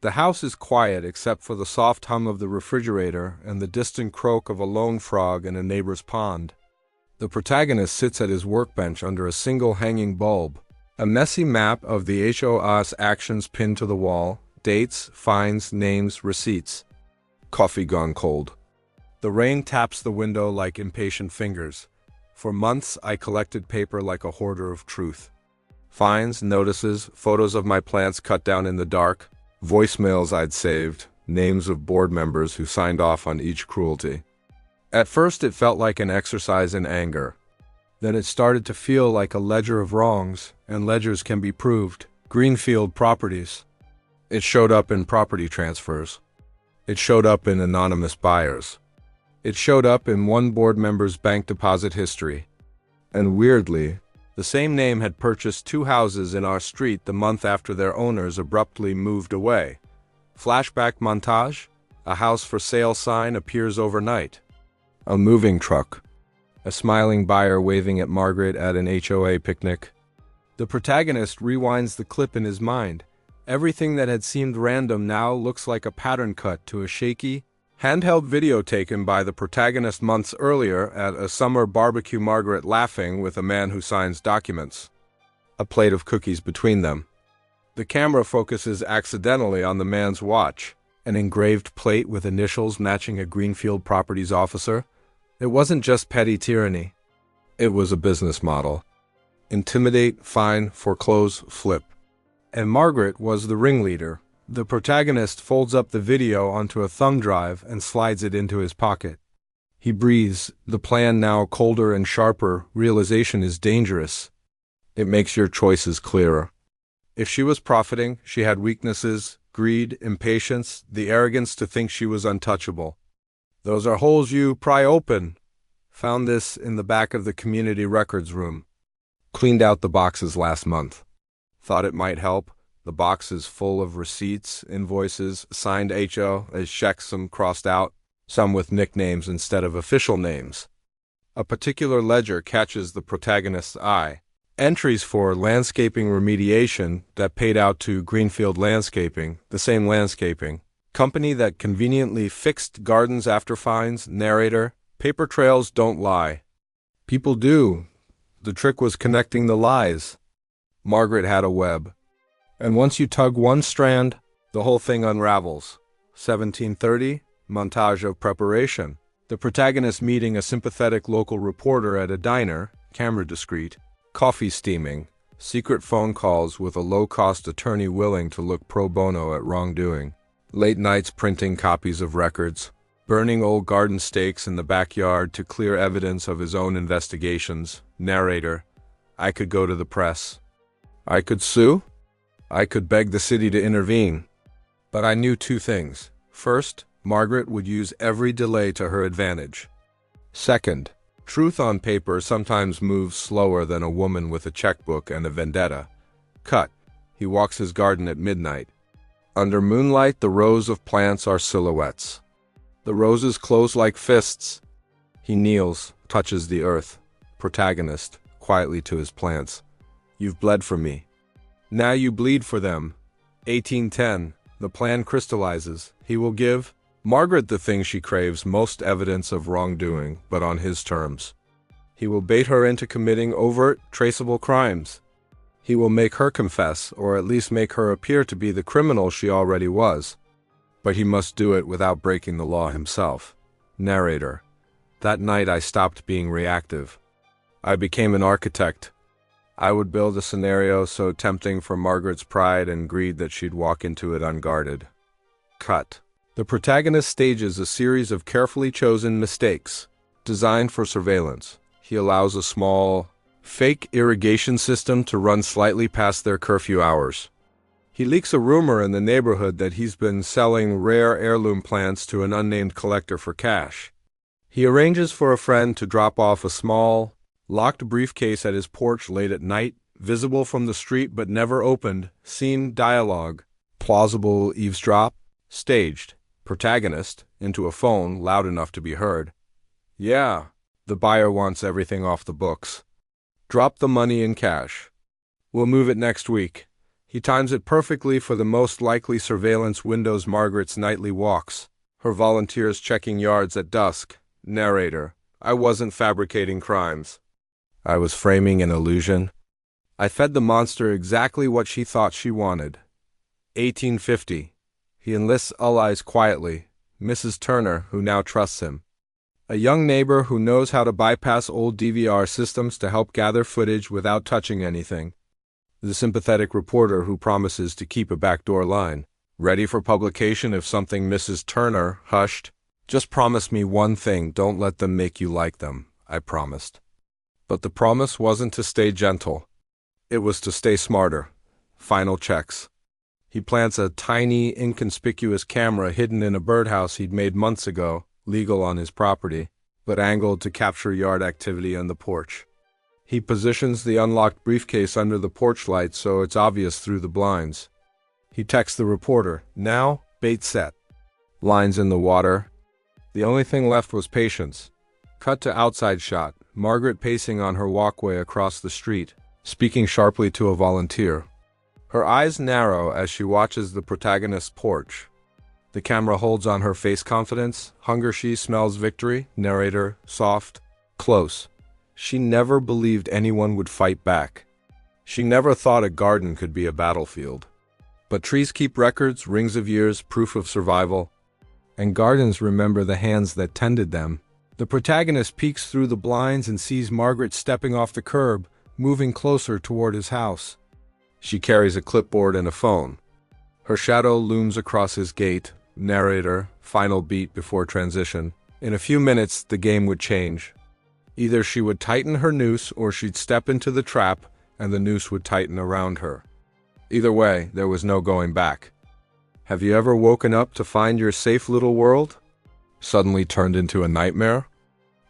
The house is quiet except for the soft hum of the refrigerator and the distant croak of a lone frog in a neighbor's pond. The protagonist sits at his workbench under a single hanging bulb. A messy map of the HOA's actions pinned to the wall, dates, fines, names, receipts. Coffee gone cold. The rain taps the window like impatient fingers. For months, I collected paper like a hoarder of truth. Fines, notices, photos of my plants cut down in the dark, voicemails I'd saved, names of board members who signed off on each cruelty. At first, it felt like an exercise in anger. Then it started to feel like a ledger of wrongs, and ledgers can be proved. Greenfield properties. It showed up in property transfers. It showed up in anonymous buyers. It showed up in one board member's bank deposit history. And weirdly, the same name had purchased 2 houses in our street the month after their owners abruptly moved away. Flashback montage: a house for sale sign appears overnight. A moving truck. A smiling buyer waving at Margaret at an HOA picnic. The protagonist rewinds the clip in his mind. Everything that had seemed random now looks like a pattern cut to a shaky, handheld video taken by the protagonist months earlier at a summer barbecue. Margaret laughing with a man who signs documents. A plate of cookies between them. The camera focuses accidentally on the man's watch, an engraved plate with initials matching a Greenfield Properties officer. It wasn't just petty tyranny. It was a business model. Intimidate, fine, foreclose, flip. And Margaret was the ringleader. The protagonist folds up the video onto a thumb drive and slides it into his pocket. He breathes, the plan now colder and sharper. Realization is dangerous. It makes your choices clearer. If she was profiting, she had weaknesses, greed, impatience, the arrogance to think she was untouchable. Those are holes you pry open. Found this in the back of the community records room. Cleaned out the boxes last month. Thought it might help. The box is full of receipts, invoices, signed HO as checks, some crossed out, some with nicknames instead of official names. A particular ledger catches the protagonist's eye. Entries for landscaping remediation that paid out to Greenfield Landscaping, the same landscaping company that conveniently fixed gardens after fines. Narrator: paper trails don't lie. People do. The trick was connecting the lies. Margaret had a web. And once you tug one strand, the whole thing unravels. 1730, montage of preparation. The protagonist meeting a sympathetic local reporter at a diner, camera discreet, coffee steaming, secret phone calls with a low-cost attorney willing to look pro bono at wrongdoing, late nights printing copies of records, burning old garden stakes in the backyard to clear evidence of his own investigations. Narrator: I could go to the press. I could sue. I could beg the city to intervene. But I knew 2 things. First, Margaret would use every delay to her advantage. Second, truth on paper sometimes moves slower than a woman with a checkbook and a vendetta. Cut. He walks his garden at midnight. Under moonlight, the rows of plants are silhouettes. The roses close like fists. He kneels, touches the earth. Protagonist, quietly to his plants. You've bled for me. Now you bleed for them. 1810. The plan crystallizes. He will give Margaret the thing she craves, most evidence of wrongdoing, but on his terms. He will bait her into committing overt, traceable crimes. He will make her confess, or at least make her appear to be the criminal she already was. But he must do it without breaking the law himself. Narrator: that night I stopped being reactive. I became an architect. I would build a scenario so tempting for Margaret's pride and greed that she'd walk into it unguarded. Cut. The protagonist stages a series of carefully chosen mistakes, designed for surveillance. He allows a small, fake irrigation system to run slightly past their curfew hours. He leaks a rumor in the neighborhood that he's been selling rare heirloom plants to an unnamed collector for cash. He arranges for a friend to drop off a small, locked briefcase at his porch late at night, visible from the street but never opened. Scene: dialogue. Plausible eavesdrop. Staged. Protagonist, into a phone loud enough to be heard. Yeah, the buyer wants everything off the books. Drop the money in cash. We'll move it next week. He times it perfectly for the most likely surveillance windows Margaret's nightly walks, her volunteers checking yards at dusk. Narrator: I wasn't fabricating crimes. I was framing an illusion. I fed the monster exactly what she thought she wanted. 1850. He enlists allies quietly. Mrs. Turner, who now trusts him. A young neighbor who knows how to bypass old DVR systems to help gather footage without touching anything. The sympathetic reporter who promises to keep a backdoor line. Ready for publication if something Mrs. Turner hushed. Just promise me one thing, don't let them make you like them, I promised. But the promise wasn't to stay gentle. It was to stay smarter. Final checks. He plants a tiny, inconspicuous camera hidden in a birdhouse he'd made months ago, legal on his property, but angled to capture yard activity on the porch. He positions the unlocked briefcase under the porch light so it's obvious through the blinds. He texts the reporter, now, bait set. Lines in the water. The only thing left was patience. Cut to outside shot, Margaret pacing on her walkway across the street, speaking sharply to a volunteer. Her eyes narrow as she watches the protagonist's porch. The camera holds on her face confidence. Hunger she smells victory. Narrator, soft, close. She never believed anyone would fight back. She never thought a garden could be a battlefield. But trees keep records, rings of years, proof of survival. And gardens remember the hands that tended them. The protagonist peeks through the blinds and sees Margaret stepping off the curb, moving closer toward his house. She carries a clipboard and a phone. Her shadow looms across his gate. Narrator, final beat before transition. In a few minutes, the game would change. Either she would tighten her noose or she'd step into the trap and the noose would tighten around her. Either way, there was no going back. Have you ever woken up to find your safe little world suddenly turned into a nightmare?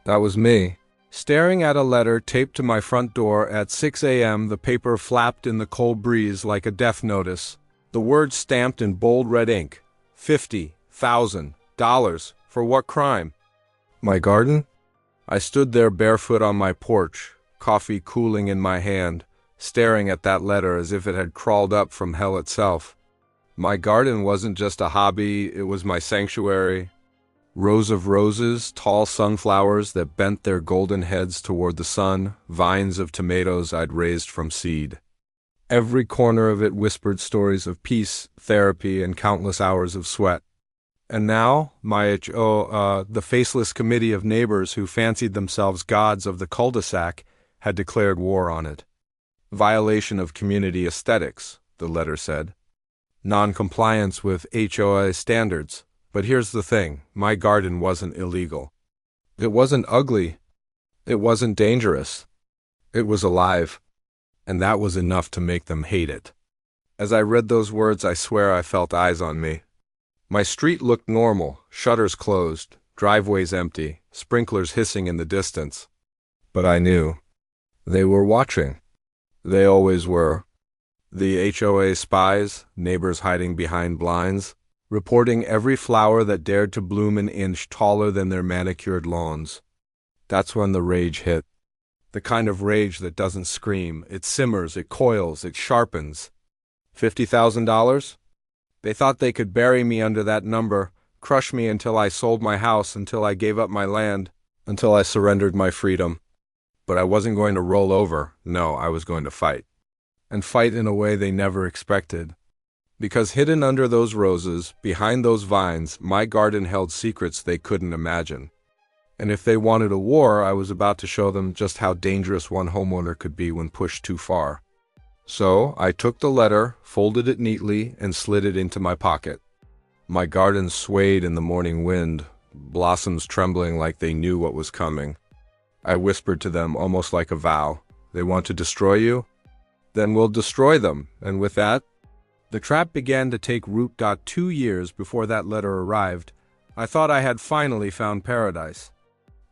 That was me. Staring at a letter taped to my front door at 6 a.m., the paper flapped in the cold breeze like a death notice. The words stamped in bold red ink. $50,000. For what crime? My garden? I stood there barefoot on my porch, coffee cooling in my hand, staring at that letter as if it had crawled up from hell itself. My garden wasn't just a hobby, it was my sanctuary. Rows of roses, tall sunflowers that bent their golden heads toward the sun, vines of tomatoes I'd raised from seed. Every corner of it whispered stories of peace, therapy, and countless hours of sweat. And now, the faceless committee of neighbors who fancied themselves gods of the cul-de-sac had declared war on it. Violation of community aesthetics, the letter said. Non-compliance with HOA standards. But here's the thing, my garden wasn't illegal. It wasn't ugly. It wasn't dangerous. It was alive. And that was enough to make them hate it. As I read those words, I swear I felt eyes on me. My street looked normal, shutters closed, driveways empty, sprinklers hissing in the distance. But I knew. They were watching. They always were. The HOA spies, neighbors hiding behind blinds, reporting every flower that dared to bloom an inch taller than their manicured lawns. That's when the rage hit. The kind of rage that doesn't scream. It simmers, it coils, it sharpens. $50,000? They thought they could bury me under that number, crush me until I sold my house, until I gave up my land, until I surrendered my freedom. But I wasn't going to roll over. No, I was going to fight. And fight in a way they never expected. Because hidden under those roses, behind those vines, my garden held secrets they couldn't imagine. And if they wanted a war, I was about to show them just how dangerous one homeowner could be when pushed too far. So I took the letter, folded it neatly, and slid it into my pocket. My garden swayed in the morning wind, blossoms trembling like they knew what was coming. I whispered to them almost like a vow. They want to destroy you? Then we'll destroy them. And with that, the trap began to take root. 2 years before that letter arrived, I thought I had finally found paradise.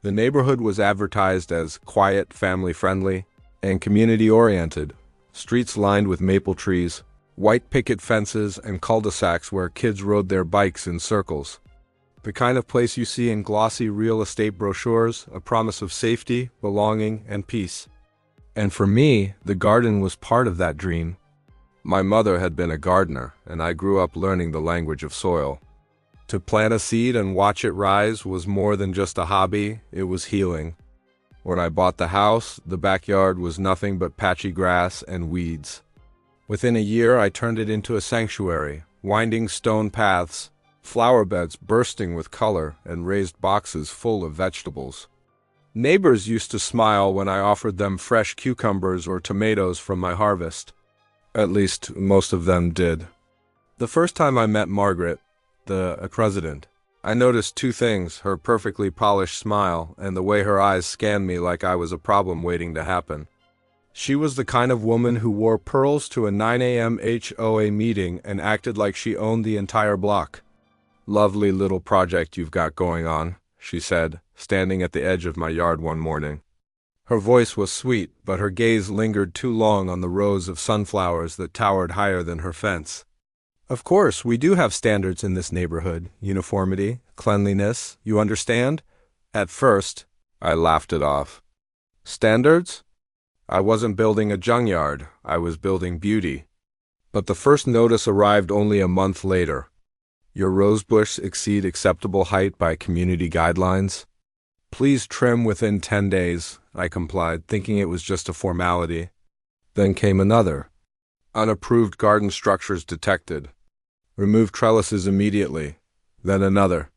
The neighborhood was advertised as quiet, family-friendly, and community-oriented. Streets lined with maple trees, white picket fences, and cul-de-sacs where kids rode their bikes in circles. The kind of place you see in glossy real estate brochures, a promise of safety, belonging, and peace. And for me, the garden was part of that dream. My mother had been a gardener, and I grew up learning the language of soil. To plant a seed and watch it rise was more than just a hobby, it was healing. When I bought the house, the backyard was nothing but patchy grass and weeds. Within a year, I turned it into a sanctuary, winding stone paths, flower beds bursting with color, and raised boxes full of vegetables. Neighbors used to smile when I offered them fresh cucumbers or tomatoes from my harvest. At least, most of them did. The first time I met Margaret, the president, I noticed two things: her perfectly polished smile and the way her eyes scanned me like I was a problem waiting to happen. She was the kind of woman who wore pearls to a 9 a.m. HOA meeting and acted like she owned the entire block. "Lovely little project you've got going on," she said, standing at the edge of my yard one morning. Her voice was sweet, but her gaze lingered too long on the rows of sunflowers that towered higher than her fence. "Of course, we do have standards in this neighborhood. Uniformity, cleanliness, you understand?" At first, I laughed it off. Standards? I wasn't building a junkyard, I was building beauty. But the first notice arrived only a month later. "Your rosebush exceed acceptable height by community guidelines. Please trim within 10 days, I complied, thinking it was just a formality. Then came another. "Unapproved garden structures detected. Remove trellises immediately." Then another.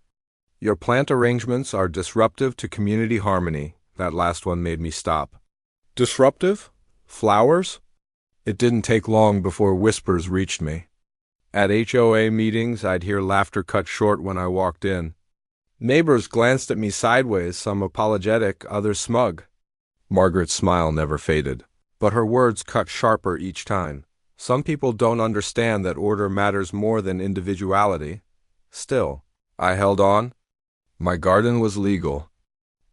"Your plant arrangements are disruptive to community harmony." That last one made me stop. Disruptive? Flowers? It didn't take long before whispers reached me. At HOA meetings, I'd hear laughter cut short when I walked in. Neighbors glanced at me sideways, some apologetic, others smug. Margaret's smile never faded, but her words cut sharper each time. Some people don't understand that order matters more than individuality. Still, I held on. My garden was legal.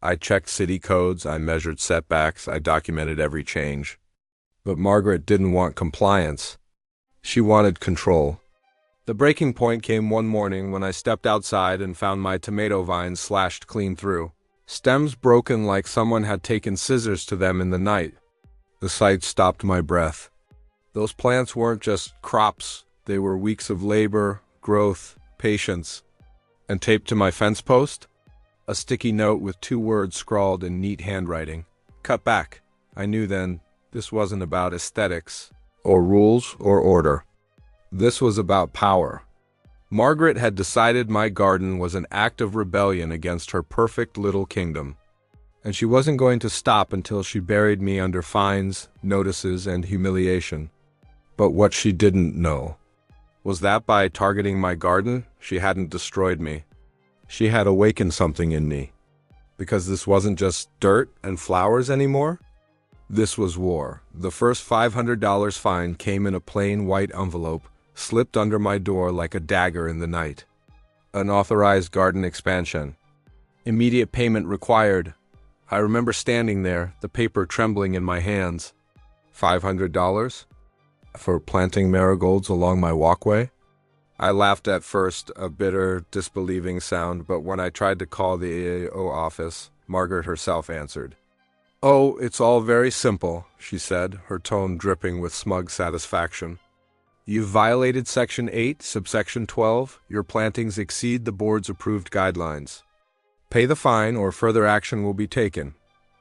I checked city codes, I measured setbacks, I documented every change. But Margaret didn't want compliance. She wanted control. The breaking point came one morning when I stepped outside and found my tomato vines slashed clean through. Stems broken like someone had taken scissors to them in the night. The sight stopped my breath. Those plants weren't just crops, they were weeks of labor, growth, patience. And taped to my fence post? A sticky note with 2 words scrawled in neat handwriting. "Cut back." I knew then this wasn't about aesthetics, or rules, or order. This was about power. Margaret had decided my garden was an act of rebellion against her perfect little kingdom. And she wasn't going to stop until she buried me under fines, notices, and humiliation. But what she didn't know was that by targeting my garden, she hadn't destroyed me. She had awakened something in me. Because this wasn't just dirt and flowers anymore. This was war. The first $500 fine came in a plain white envelope, slipped under my door like a dagger in the night. Unauthorized garden expansion. Immediate payment required. I remember standing there, the paper trembling in my hands. $500? For planting marigolds along my walkway? I laughed at first, a bitter, disbelieving sound, but when I tried to call the AO office, Margaret herself answered. "Oh, it's all very simple," she said, her tone dripping with smug satisfaction. "You've violated Section 8, subsection 12. Your plantings exceed the board's approved guidelines. Pay the fine or further action will be taken."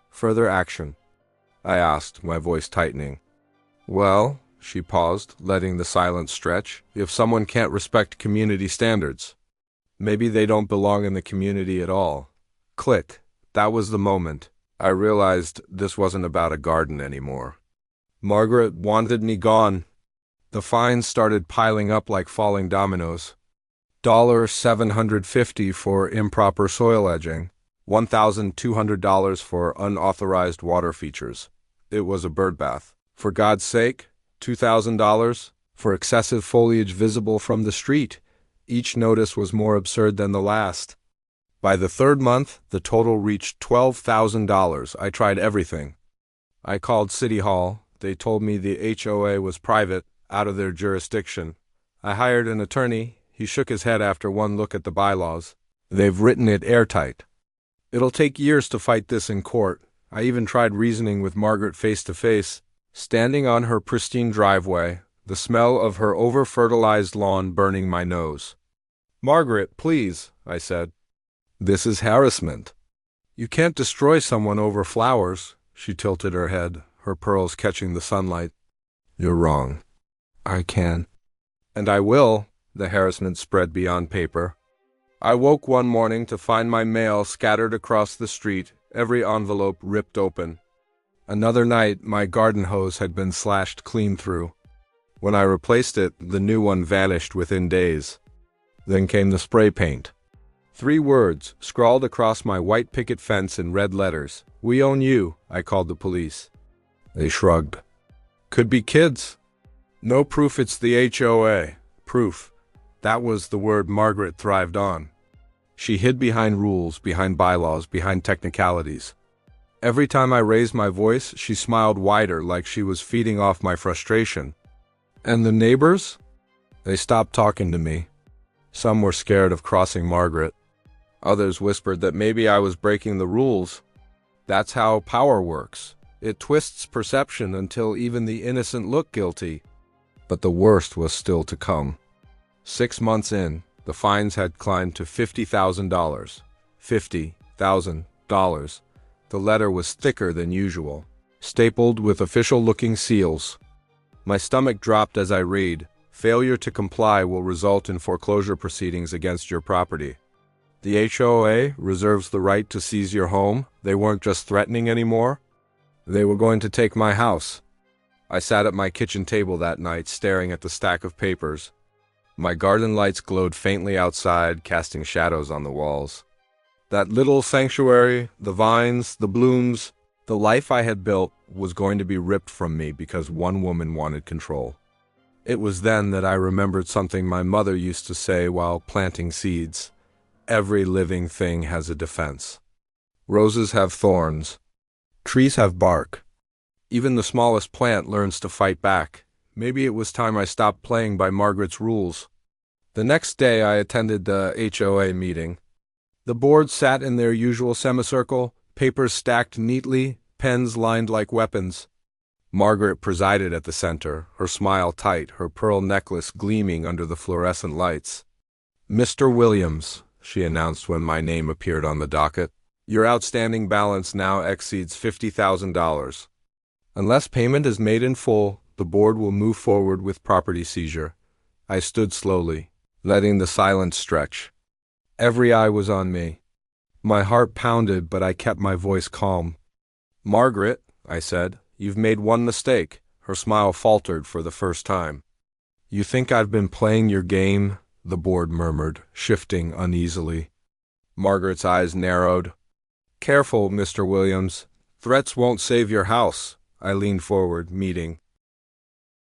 "Further action?" I asked, my voice tightening. "Well," she paused, letting the silence stretch, "if someone can't respect community standards, maybe they don't belong in the community at all." Click. That was the moment. I realized this wasn't about a garden anymore. Margaret wanted me gone. The fines started piling up like falling dominoes. $750 for improper soil edging, $1,200 for unauthorized water features. It was a birdbath. For God's sake, $2,000 for excessive foliage visible from the street. Each notice was more absurd than the last. By the 3rd month, the total reached $12,000. I tried everything. I called City Hall. They told me the HOA was private, out of their jurisdiction. I hired an attorney. He shook his head after one look at the bylaws. "They've written it airtight. It'll take years to fight this in court." I even tried reasoning with Margaret face to face, standing on her pristine driveway, the smell of her over-fertilized lawn burning my nose. "Margaret, please," I said. "This is harassment. You can't destroy someone over flowers." She tilted her head, her pearls catching the sunlight. "You're wrong. I can. And I will." The harassment spread beyond paper. I woke one morning to find my mail scattered across the street, every envelope ripped open. Another night, my garden hose had been slashed clean through. When I replaced it, the new one vanished within days. Then came the spray paint. 3 words, scrawled across my white picket fence in red letters. "We own you." I called the police. They shrugged. "Could be kids." "No proof it's the HOA. Proof." That was the word Margaret thrived on. She hid behind rules, behind bylaws, behind technicalities. Every time I raised my voice, she smiled wider, like she was feeding off my frustration. And the neighbors? They stopped talking to me. Some were scared of crossing Margaret. Others whispered that maybe I was breaking the rules. That's how power works. It twists perception until even the innocent look guilty. But the worst was still to come. 6 months in, the fines had climbed to $50,000. $50,000. The letter was thicker than usual, stapled with official-looking seals. My stomach dropped as I read. "Failure to comply will result in foreclosure proceedings against your property. The HOA reserves the right to seize your home." They weren't just threatening anymore. They were going to take my house. I sat at my kitchen table that night, staring at the stack of papers. My garden lights glowed faintly outside, casting shadows on the walls. That little sanctuary, the vines, the blooms, the life I had built was going to be ripped from me because one woman wanted control. It was then that I remembered something my mother used to say while planting seeds. Every living thing has a defense. Roses have thorns. Trees have bark. Even the smallest plant learns to fight back. Maybe it was time I stopped playing by Margaret's rules. The next day I attended the HOA meeting. The board sat in their usual semicircle, papers stacked neatly, pens lined like weapons. Margaret presided at the center, her smile tight, her pearl necklace gleaming under the fluorescent lights. "Mr. Williams," she announced when my name appeared on the docket, "your outstanding balance now exceeds $50,000. Unless payment is made in full, the board will move forward with property seizure." I stood slowly, letting the silence stretch. Every eye was on me. My heart pounded, but I kept my voice calm. "Margaret," I said, "you've made one mistake." Her smile faltered for the first time. "You think I've been playing your game?" the board murmured, shifting uneasily. Margaret's eyes narrowed. "Careful, Mr. Williams. Threats won't save your house." I leaned forward, meeting.